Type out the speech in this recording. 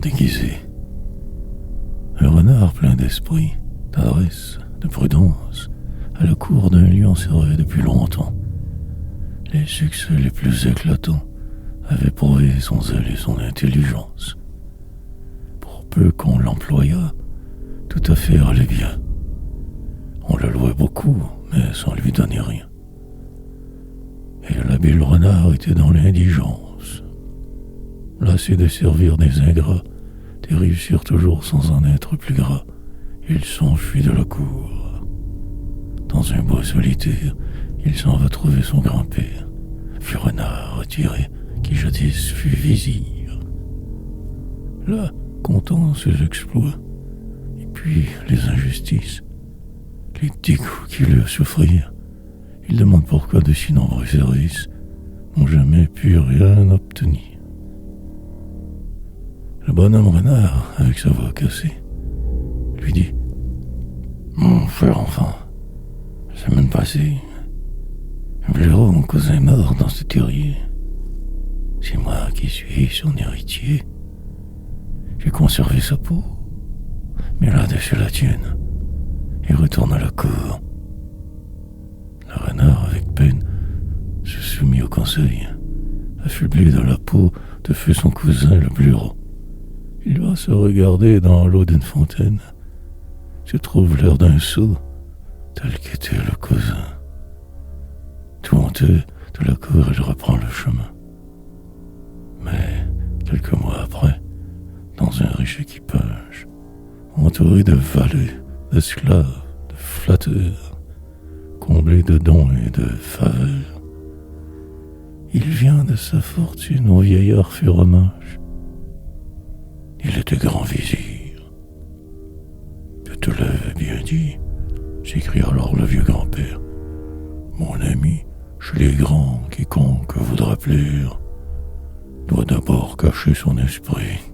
déguisé. Un renard plein d'esprit, d'adresse, de prudence, à la cour d'un lion servait depuis longtemps. Les succès les plus éclatants avaient prouvé son zèle et son intelligence. Pour peu qu'on l'employât, tout à fait allait bien. On le louait beaucoup, mais sans lui donner rien. Et l'habile renard était dans l'indigence. Lassé de servir des ingrats, de réussir toujours sans en être plus gras, il s'enfuit de la cour. Dans un bois solitaire, il s'en va trouver son grand-père, vieux renard retiré qui jadis fut vizir. Là, comptant ses exploits, et puis les injustices, les dégoûts qu'il eut à souffrir, il demande pourquoi de si nombreux services n'ont jamais pu rien obtenir. Le bonhomme renard, avec sa voix cassée, lui dit: Mon cher enfant, la semaine passée, un blaireau, mon cousin, est mort dans ce terrier. C'est moi qui suis son héritier. J'ai conservé sa peau, mais là-dessus la tienne, et retourne à la cour. Le renard, avec peine, se soumit au conseil. Affublé de la peau de feu son cousin le blaireau, il va se regarder dans l'eau d'une fontaine. Se trouve l'air d'un seau, tel qu'était le cousin. Tout honteux de la cour, il reprend le chemin. Mais, quelques mois après, dans un riche équipage, entouré de valets, d'esclaves, de flatteurs, comblé de dons et de faveurs, il vient de sa fortune au vieillard fait hommage. Il était grand vizir. Je te l'avais bien dit, s'écria alors le vieux grand-père. Mon ami, chez les grands, quiconque voudra plaire, doit d'abord cacher son esprit.